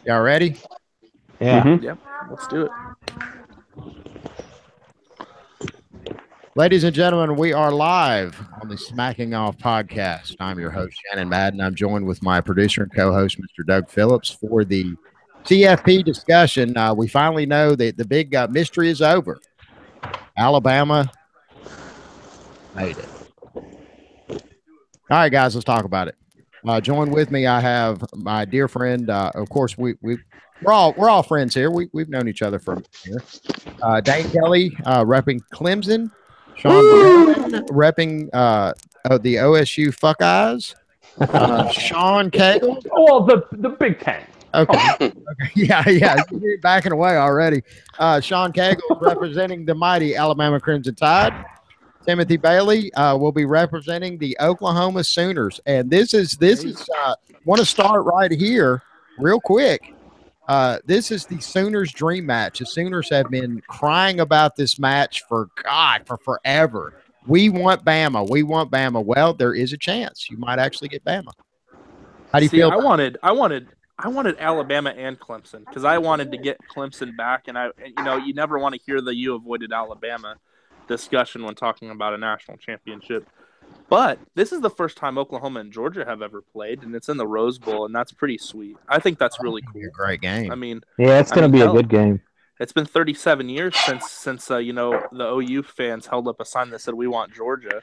Y'all ready? Yeah. Mm-hmm. Yep. Let's do it. Ladies and gentlemen, we are live on the Smacking Off podcast. I'm your host, Shannon Madden. I'm joined with my producer and co-host, Mr. Doug Phillips, for the CFP discussion. We finally know that the big mystery is over. Alabama made it. All right, guys, let's talk about it. Join with me. I have my dear friend. Of course, we're all friends here. We've known each other for a year. Dane Kelley, repping Clemson. Shaun Cagle, repping the OSU Fuckeyes. Shaun Cagle. Oh, the Big Ten. Okay. Yeah. You're backing away already. Shaun Cagle representing the mighty Alabama Crimson Tide. Timothy Bailey will be representing the Oklahoma Sooners. And this is want to start right here real quick. This is the Sooners' dream match. The Sooners have been crying about this match for forever. We want Bama. We want Bama. Well, there is a chance you might actually get Bama. How do you feel? I wanted Alabama and Clemson because I wanted to get Clemson back, and you never want to hear the "you avoided Alabama" discussion when talking about a national championship. But this is the first time Oklahoma and Georgia have ever played, and it's in the Rose Bowl, and that's pretty sweet. I think that's really cool. A great game. I mean, yeah, it's going to be a good game. It's been 37 years since the OU fans held up a sign that said we want Georgia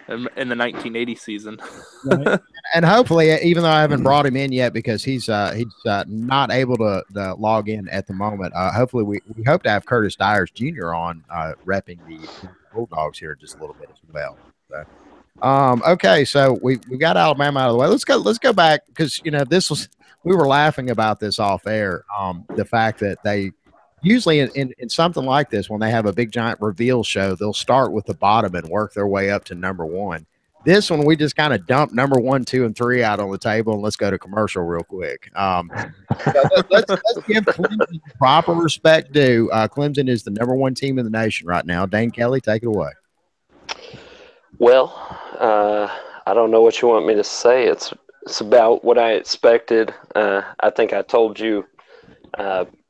in the 1980 season. Right. And hopefully, even though I haven't brought him in yet because he's not able to log in at the moment, hopefully we hope to have Curtis Dyers Jr. on repping the Bulldogs here just a little bit as well. So. Okay, so we got Alabama out of the way. Let's go back because we were laughing about this off air. The fact that they usually in something like this, when they have a big giant reveal show, they'll start with the bottom and work their way up to number one. This one we just kind of dump number 1, 2, and 3 out on the table and let's go to commercial real quick. So let's give Clemson proper respect due. Clemson is the number 1 team in the nation right now. Dane Kelley, take it away. Well, I don't know what you want me to say. It's about what I expected. I think I told you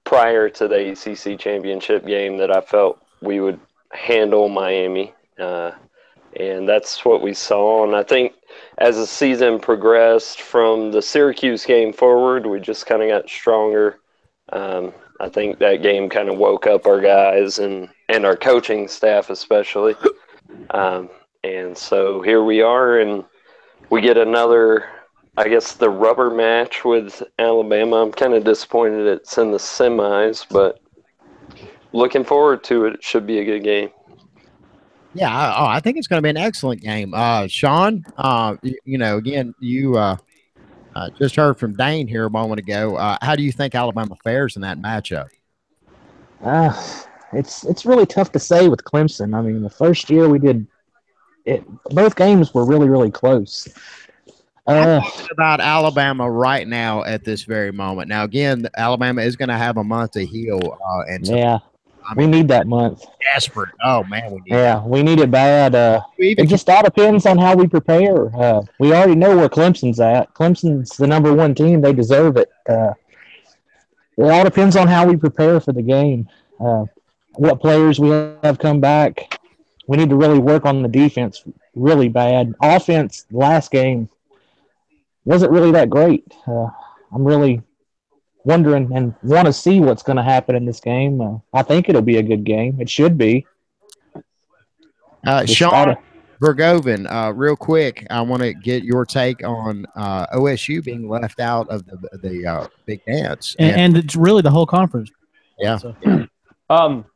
prior to the ACC championship game that I felt we would handle Miami, and that's what we saw. And I think as the season progressed from the Syracuse game forward, we just kind of got stronger. I think that game kind of woke up our guys and our coaching staff especially. And so here we are, and we get another, I guess, the rubber match with Alabama. I'm kind of disappointed it's in the semis, but looking forward to it. It should be a good game. Yeah, I think it's going to be an excellent game. Shaun, again, you just heard from Dane here a moment ago. How do you think Alabama fares in that matchup? It's really tough to say with Clemson. I mean, the first year we did – both games were really, really close. I'm talking about Alabama right now at this very moment. Now, again, Alabama is going to have a month to heal. We need that month. Desperate. Oh, man, we need it. We need it bad. It just all depends on how we prepare. We already know where Clemson's at. Clemson's the number 1 team. They deserve it. It all depends on how we prepare for the game, what players we have come back. We need to really work on the defense really bad. Offense, last game, wasn't really that great. I'm really wondering and want to see what's going to happen in this game. I think it'll be a good game. It should be. Shaun Vergowven, real quick, I want to get your take on OSU being left out of the Big Dance. And it's really the whole conference. Yeah.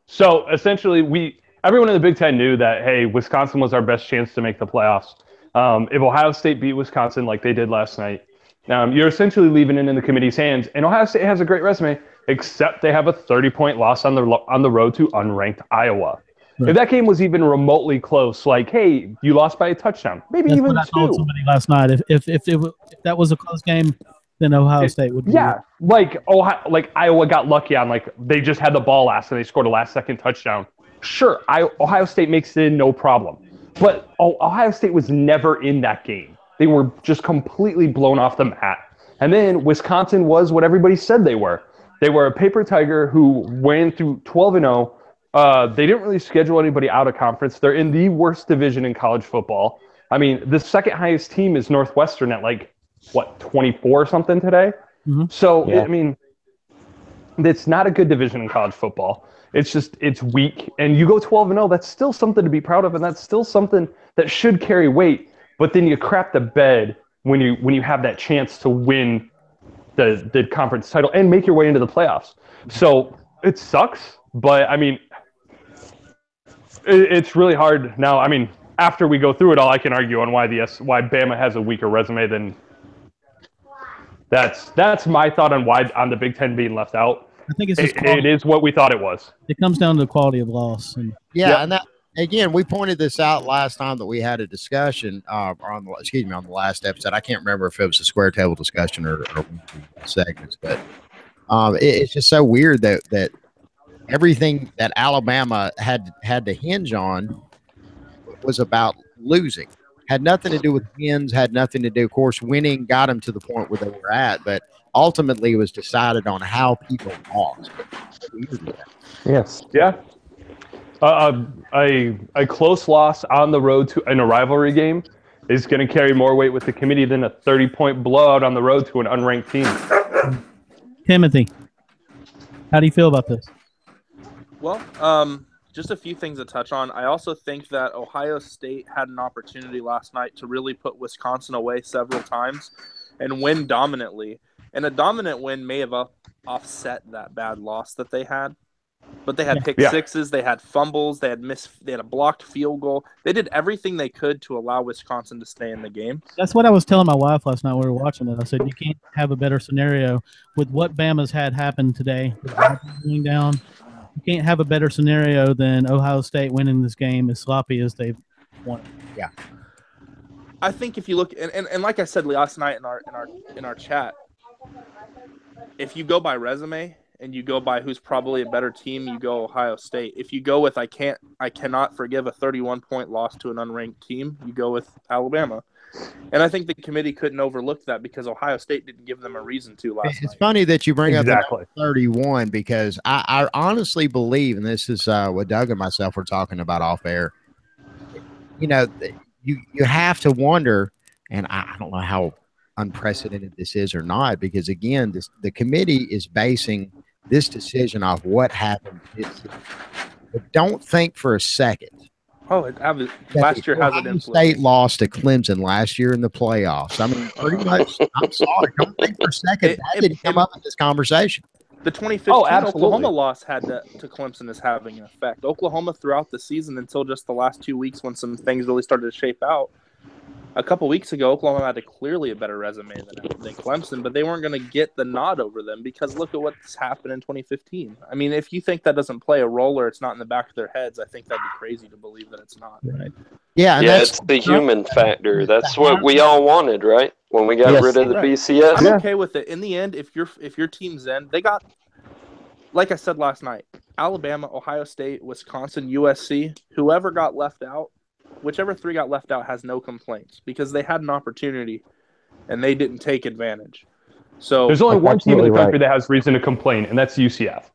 So essentially everyone in the Big Ten knew that, hey, Wisconsin was our best chance to make the playoffs. If Ohio State beat Wisconsin like they did last night, you're essentially leaving it in the committee's hands. And Ohio State has a great resume, except they have a 30-point loss on the road to unranked Iowa. Right. If that game was even remotely close, like, hey, you lost by a touchdown, maybe That's even what I told somebody last night. If that was a close game, then Ohio State would be. Yeah, like Iowa got lucky on they just had the ball last and they scored a last-second touchdown. Sure, Ohio State makes it in, no problem. But Ohio State was never in that game. They were just completely blown off the mat. And then Wisconsin was what everybody said they were. They were a paper tiger who went through 12-0. They didn't really schedule anybody out of conference. They're in the worst division in college football. I mean, the second highest team is Northwestern at 24 or something today. Mm-hmm. So, yeah. I mean, it's not a good division in college football. It's weak. And you go 12-0, that's still something to be proud of, and that's still something that should carry weight. But then you crap the bed when you have that chance to win the conference title and make your way into the playoffs. So it sucks, but I mean, it's really hard now. I mean, after we go through it all, I can argue on why Bama has a weaker resume than. That's my thought on the Big Ten being left out. I think it is what we thought it was. It comes down to the quality of loss. And and that. Again, we pointed this out last time that we had a discussion on the last episode. I can't remember if it was a square table discussion or segments, but it's just so weird that everything that Alabama had to hinge on was about losing. Had nothing to do with wins, had nothing to do. Of course, winning got them to the point where they were at, but ultimately it was decided on how people lost. Yes. Yeah. A close loss on the road in a rivalry game is going to carry more weight with the committee than a 30-point blowout on the road to an unranked team. Timothy, how do you feel about this? Well, just a few things to touch on. I also think that Ohio State had an opportunity last night to really put Wisconsin away several times and win dominantly. And a dominant win may have offset that bad loss that they had. But they had pick sixes, they had fumbles, they had a blocked field goal. They did everything they could to allow Wisconsin to stay in the game. That's what I was telling my wife last night when we were watching it. I said, you can't have a better scenario with what Bama's had happen today. Going down, you can't have a better scenario than Ohio State winning this game as sloppy as they've won. Yeah. I think if you look and like I said last night in our chat, if you go by resume and you go by who's probably a better team, you go Ohio State. If you go with I cannot forgive a 31-point loss to an unranked team, you go with Alabama. And I think the committee couldn't overlook that because Ohio State didn't give them a reason to last night. It's funny that you bring up the 31 because I honestly believe, and this is what Doug and myself were talking about off air, you have to wonder, and I don't know how unprecedented this is or not, because again, the committee is basing this decision off what happened this season. But don't think for a second. Last year has an influence. State lost to Clemson last year in the playoffs. I mean, pretty much, I'm sorry. Don't think for a second that didn't come up in this conversation. The 2015 Oklahoma loss had to Clemson is having an effect. Oklahoma throughout the season until just the last 2 weeks when some things really started to shape out. A couple weeks ago, Oklahoma had clearly a better resume than Clemson, but they weren't going to get the nod over them because look at what's happened in 2015. I mean, if you think that doesn't play a role or it's not in the back of their heads, I think that'd be crazy to believe that it's not. Right. Yeah, it's the human factor. That's what we all wanted, right? When we got rid of the BCS. I'm okay with it. In the end, if your team's in, they got, like I said last night, Alabama, Ohio State, Wisconsin, USC, whoever got left out, whichever three got left out has no complaints because they had an opportunity and they didn't take advantage. So there's only one team in the country that has reason to complain, and that's UCF.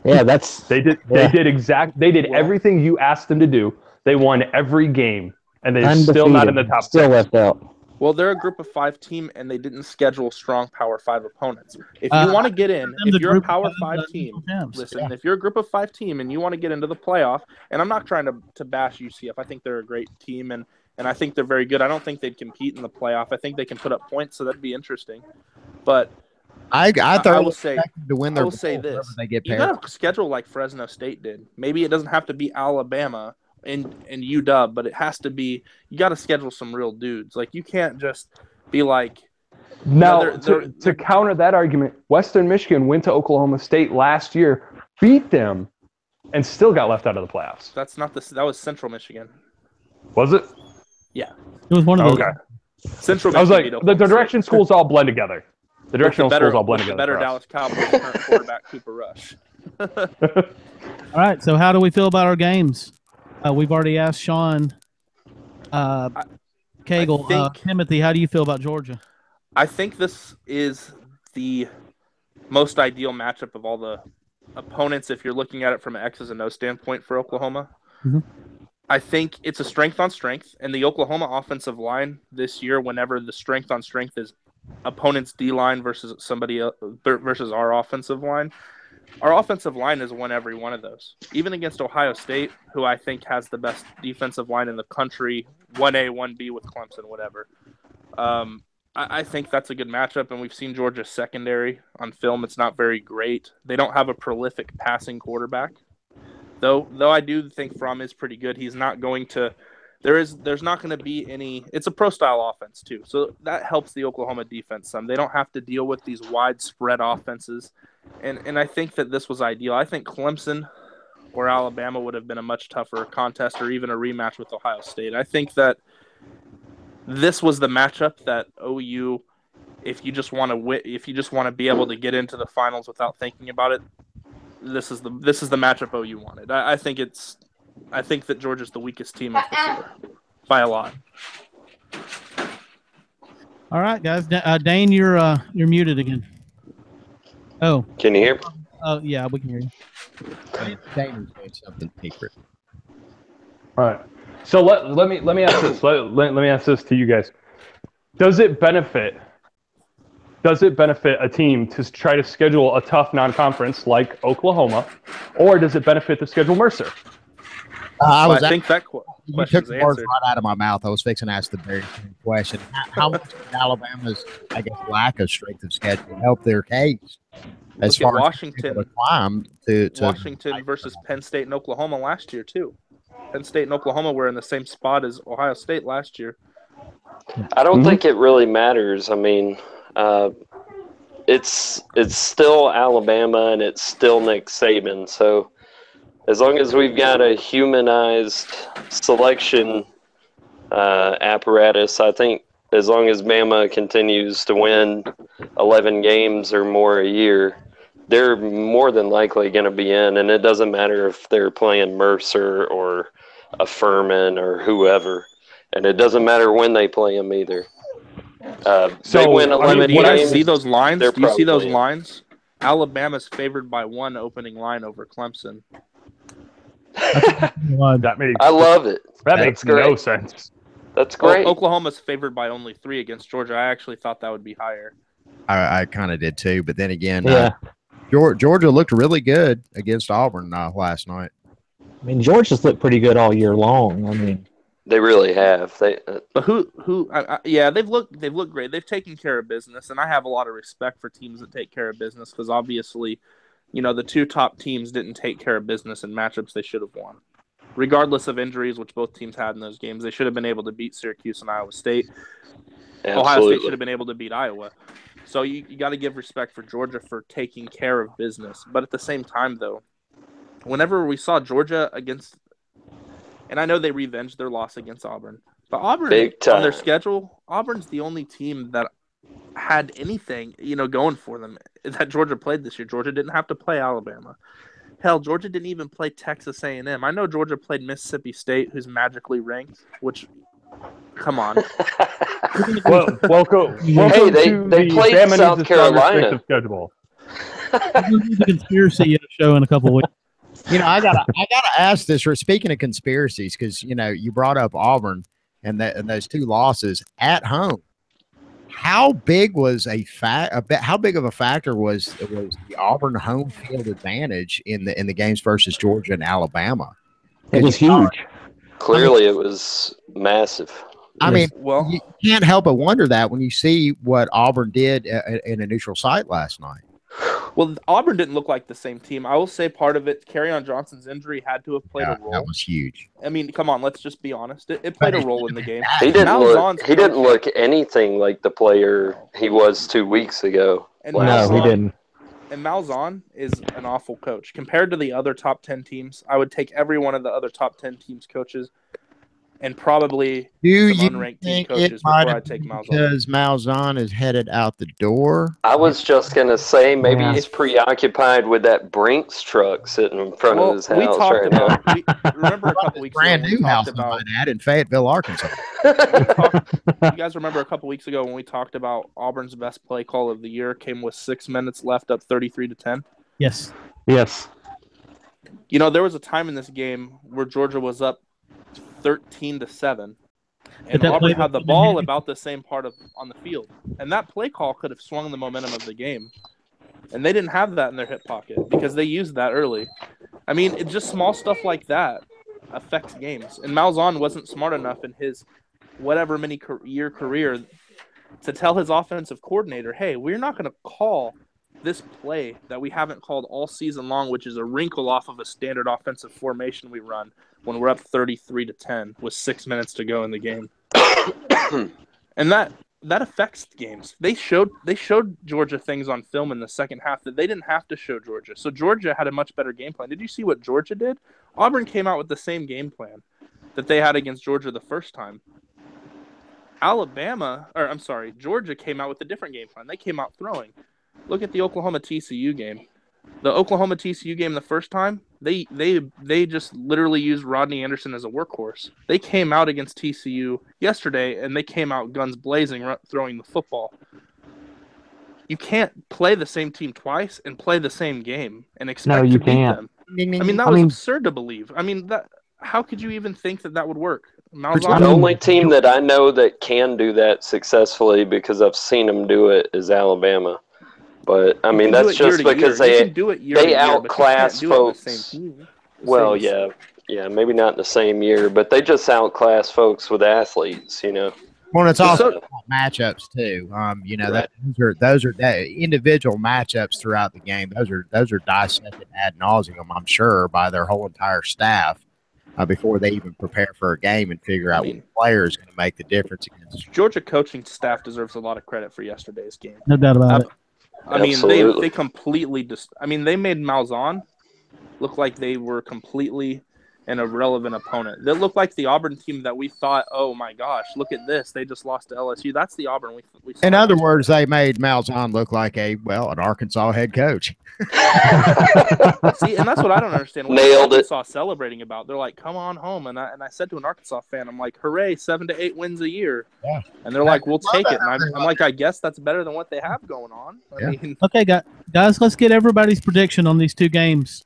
Yeah, they did everything you asked them to do. They won every game, and they're still not in the top. Still left out. Well, they're a group of 5 team, and they didn't schedule strong Power 5 opponents. If you want to get in, if you're a Power 5 team, listen, if you're a group of 5 team and you want to get into the playoff, and I'm not trying to bash UCF. I think they're a great team, and I think they're very good. I don't think they'd compete in the playoff. I think they can put up points, so that'd be interesting. But I will say to win their this. They get paired. You got to schedule like Fresno State did. Maybe it doesn't have to be Alabama in UW, but it has to be. You got to schedule some real dudes. Like you can't just be like. Now, to counter that argument, Western Michigan went to Oklahoma State last year, beat them, and still got left out of the playoffs. That's not that was Central Michigan. Was it? Yeah, it was one of those. Okay. Central. I was like, the direction schools all blend together. The directional schools all blend together. Better Dallas Cowboys current quarterback Cooper Rush. All right, so how do we feel about our games? We've already asked Shaun Cagle. Timothy, how do you feel about Georgia? I think this is the most ideal matchup of all the opponents if you're looking at it from an X's and O standpoint for Oklahoma. Mm-hmm. I think it's a strength on strength, and the Oklahoma offensive line this year, whenever the strength on strength is opponent's D line versus somebody else, versus our offensive line has won every one of those. Even against Ohio State, who I think has the best defensive line in the country, 1A, 1B with Clemson, whatever. I think that's a good matchup, and we've seen Georgia's secondary on film. It's not very great. They don't have a prolific passing quarterback, though I do think Fromm is pretty good. He's not going to – there's not going to be any – it's a pro-style offense too, so that helps the Oklahoma defense some. They don't have to deal with these widespread offenses, and I think that this was ideal. I think Clemson or Alabama would have been a much tougher contest or even a rematch with Ohio State. I think that this was the matchup that OU, if you just want to be able to get into the finals without thinking about it, this is the matchup OU wanted. I think that Georgia's the weakest team of the four by a lot. All right, guys. Dane, you're muted again. Oh, Can you hear me? Oh, yeah, we can hear you. Dane was doing something secret. All right. So let me ask this. Let me ask this to you guys. Does it benefit a team to try to schedule a tough non-conference like Oklahoma, or does it benefit to schedule Mercer? I think that you took the words right out of my mouth. I was fixing to ask the very same question. How much did Alabama's, lack of strength of schedule help their case? As far as Washington versus Penn State and Oklahoma last year too. Penn State and Oklahoma were in the same spot as Ohio State last year. I don't think it really matters. I mean, it's still Alabama and it's still Nick Saban. So as long as we've got a humanized selection apparatus, I think as long as Bama continues to win 11 games or more a year, they're more than likely going to be in. And it doesn't matter if they're playing Mercer or a Furman or whoever. And it doesn't matter when they play them either. They win 11 games. When I see those lines, do you see those lines? Alabama's favored by one opening line over Clemson. I love it. That makes no sense. That's great. Oklahoma's favored by only 3 against Georgia. I actually thought that would be higher. I kind of did too, but then again, Georgia looked really good against Auburn last night. I mean, Georgia's looked pretty good all year long. I mean, they really have. But they've looked great. They've taken care of business, and I have a lot of respect for teams that take care of business because obviously, the 2 top teams didn't take care of business in matchups they should have won. Regardless of injuries, which both teams had in those games, they should have been able to beat Syracuse and Iowa State. Absolutely. Ohio State should have been able to beat Iowa. So you got to give respect for Georgia for taking care of business. But at the same time, though, whenever we saw Georgia against – and I know they revenged their loss against Auburn. But Auburn, on their schedule, Auburn's the only team that had anything, going for them that Georgia played this year. Georgia didn't have to play Alabama. Hell, Georgia didn't even play Texas A&M. I know Georgia played Mississippi State, who's magically ranked, which – come on. Welcome they played South Carolina. The conspiracy show in a couple weeks. I gotta ask this. Speaking of conspiracies, because you brought up Auburn and those 2 losses at home. How big was how big of a factor was the Auburn home field advantage in the games versus Georgia and Alabama? It was huge. Clearly, it was massive. You can't help but wonder that when you see what Auburn did in a neutral site last night. Well, Auburn didn't look like the same team. I will say part of it, Kerryon Johnson's injury had to have played a role. That was huge. I mean, come on, let's just be honest. It played a role in the game. He didn't look anything like the player he was 2 weeks ago. No, he didn't. And Malzahn is an awful coach. Compared to the other top 10 teams, I would take every one of the other top 10 teams' coaches and probably Do some you unranked team think it coaches might before I have take been Malzahn. because Malzahn is headed out the door? I was just going to say maybe Yeah. he's preoccupied with that Brinks truck sitting in front of his we house talked right now. about. Remember a couple weeks ago Brand when we new house, talked I about. might add, in Fayetteville, Arkansas. You guys remember a couple weeks ago when we talked about Auburn's best play call of the year came with 6 minutes left, up 33-10? Yes. Yes. You know, there was a time in this game where Georgia was up 13-7, and Auburn had the ball about the same part on the field, and that play call could have swung the momentum of the game, and they didn't have that in their hip pocket because they used that early. I mean, it's just small stuff like that affects games, and Malzahn wasn't smart enough in his whatever many-year career to tell his offensive coordinator, hey, we're not going to call this play that we haven't called all season long, which is a wrinkle off of a standard offensive formation we run when we're up 33-10 with 6 minutes to go in the game. And that affects games. They showed Georgia things on film in the second half that they didn't have to show Georgia. So Georgia had a much better game plan. Did you see what Georgia did? Auburn came out with the same game plan that they had against Georgia the first time. Georgia came out with a different game plan. They came out throwing. Look at the Oklahoma TCU game. The Oklahoma TCU game the first time, they just literally used Rodney Anderson as a workhorse. They came out against TCU yesterday, and they came out guns blazing throwing the football. You can't play the same team twice and play the same game and expect to beat them. I mean, that was absurd to believe. I mean, how could you even think that would work? The only team that I know that can do that successfully, because I've seen them do it, is Alabama. But I mean, that's just because they outclass folks. Well, yeah, maybe not in the same year, but they just outclass folks with athletes, you know. Well, it's also matchups too. You know, Right. those are individual matchups throughout the game. Those are dissected ad nauseum, I'm sure, by their whole entire staff before they even prepare for a game and figure out what player is going to make the difference against. Georgia coaching staff deserves a lot of credit for yesterday's game. No doubt about it. I mean, they completely they made Malzahn look like they were completely an irrelevant opponent. They looked like the Auburn team that we thought, oh my gosh, look at this. They just lost to LSU. That's the Auburn we saw. In other words, they made Malzahn look like an Arkansas head coach. See, and that's what I don't understand. What Nailed Arkansas it. Celebrating about. They're like, come on home. And I said to an Arkansas fan, I'm like, hooray, 7 to 8 wins a year. Yeah. And they're like, we'll take it. And I'm like, I guess that's better than what they have going on. I mean, okay, guys, let's get everybody's prediction on these two games.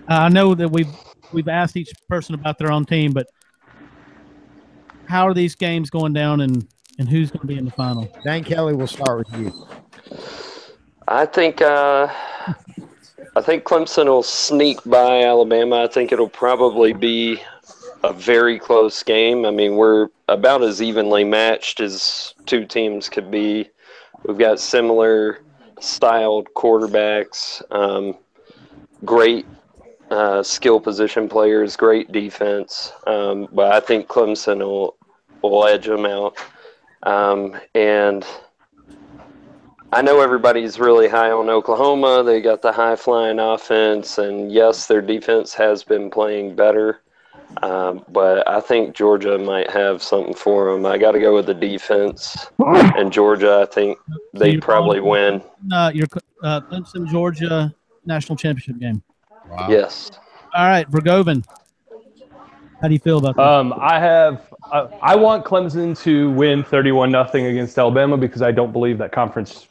I know that we've asked each person about their own team, but how are these games going down, and who's going to be in the final? Dane Kelley, we'll start with you. I think Clemson will sneak by Alabama. I think it'll probably be a very close game. I mean, we're about as evenly matched as two teams could be. We've got similar styled quarterbacks, great skill position players, great defense. But I think Clemson will edge them out. And I know everybody's really high on Oklahoma. They got the high-flying offense, and yes, their defense has been playing better. But I think Georgia might have something for them. I got to go with the defense. And Georgia, I think they probably win. Your Clemson, Georgia national championship game. Wow. Yes. All right, Vergowven. How do you feel about that? I want Clemson to win 31-0 against Alabama because I don't believe that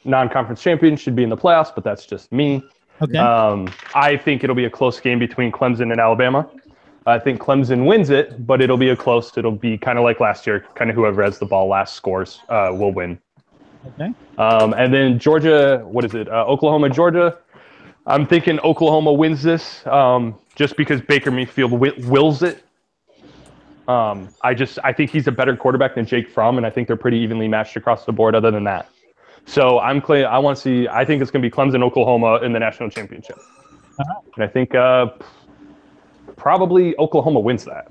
non-conference champions should be in the playoffs, but that's just me. Okay. I think it'll be a close game between Clemson and Alabama. I think Clemson wins it, but it'll be kind of like last year, kind of whoever has the ball last scores will win. Okay. And then Georgia, Oklahoma, Georgia. I'm thinking Oklahoma wins this just because Baker Mayfield wills it. I think he's a better quarterback than Jake Fromm, and I think they're pretty evenly matched across the board other than that. So I think it's going to be Clemson, Oklahoma in the national championship. Uh-huh. And I think probably Oklahoma wins that.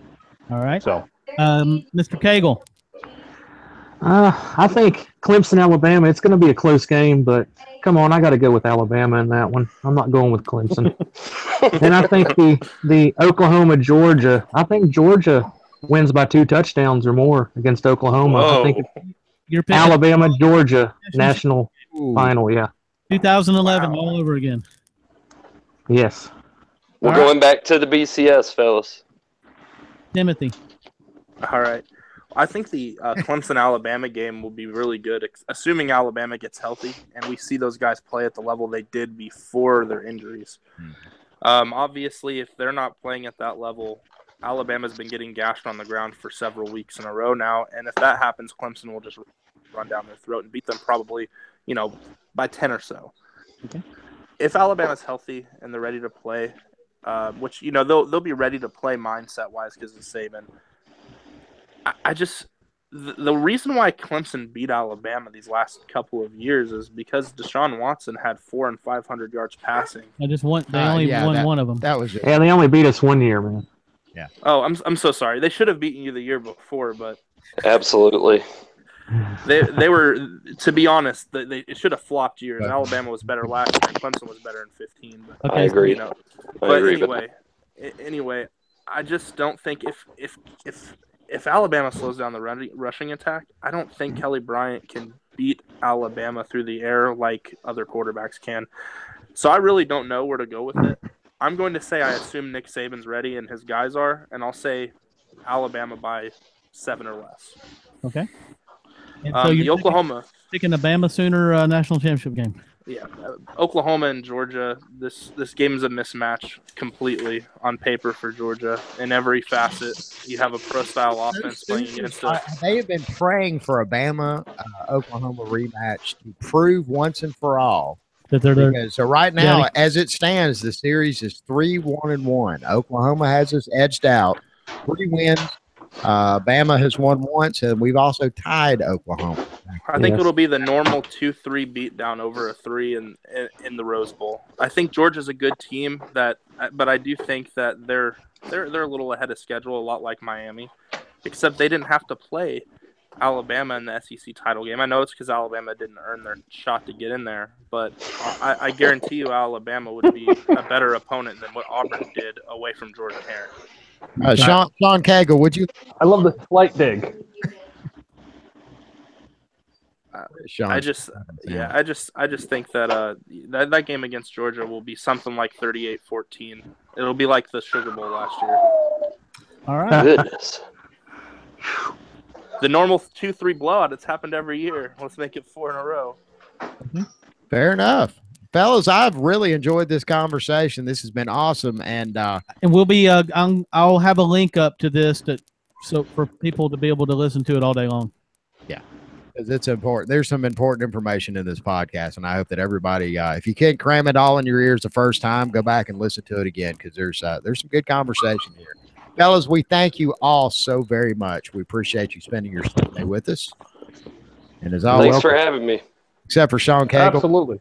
All right. So, Mr. Cagle. I think Clemson, Alabama, it's going to be a close game, but come on, I got to go with Alabama in that one. I'm not going with Clemson. And I think the Oklahoma, Georgia, I think Georgia wins by 2 touchdowns or more against Oklahoma. Whoa. I think You're picking Alabama, Georgia, national Ooh. final, yeah. 2011 Wow. all over again. Yes. We're All right. going back to the BCS, fellas. Timothy. All right. I think the Clemson-Alabama game will be really good, assuming Alabama gets healthy and we see those guys play at the level they did before their injuries. Obviously, if they're not playing at that level, Alabama's been getting gashed on the ground for several weeks in a row now, and if that happens, Clemson will just run down their throat and beat them probably, by 10 or so. Okay. If Alabama's healthy and they're ready to play, which they'll be ready to play mindset-wise because of Saban. The reason why Clemson beat Alabama these last couple of years is because Deshaun Watson had 400 and 500 yards passing. They only won one of them. That was it. Yeah, they only beat us 1 year, man. Yeah. Oh, I'm so sorry. They should have beaten you the year before, but Absolutely. they were, to be honest, it should have flopped years. Alabama was better last year, and Clemson was better in 15. But, Okay. I agree. Anyway, I just don't think if Alabama slows down the rushing attack, I don't think Kelly Bryant can beat Alabama through the air like other quarterbacks can. So I really don't know where to go with it. I'm going to say I assume Nick Saban's ready and his guys are, and I'll say Alabama by 7 or less. Okay. And so you're picking the Bama Sooner national championship game. Yeah, Oklahoma and Georgia. This game is a mismatch completely on paper for Georgia in every facet. You have a pro-style offense playing against it. They have been praying for a Bama Oklahoma rematch to prove once and for all that they're there. Because so right now, as it stands, the series is 3-1-1. Oklahoma has us edged out, 3 wins. Bama has won once, and we've also tied Oklahoma. I think it'll be the normal 2-3 beatdown over a 3 in the Rose Bowl. I think Georgia's a good team, but I do think that they're a little ahead of schedule, a lot like Miami, except they didn't have to play Alabama in the SEC title game. I know it's because Alabama didn't earn their shot to get in there, but I guarantee you Alabama would be a better opponent than what Auburn did away from Jordan Hare. Shaun Cagle, would you? I love the slight dig. I just think that that game against Georgia will be something like 38-14. It'll be like the Sugar Bowl last year. All right. Goodness. The normal 2-3 blowout. It's happened every year. Let's make it 4 in a row. Fair enough. Fellas, I've really enjoyed this conversation. This has been awesome, and we'll be. I'll have a link up to this so for people to be able to listen to it all day long. Yeah, because it's important. There's some important information in this podcast, and I hope that everybody, if you can't cram it all in your ears the first time, go back and listen to it again because there's some good conversation here. Fellas, we thank you all so very much. We appreciate you spending your Sunday with us, and as always, thanks for having me. Except for Shaun Cagle. Absolutely.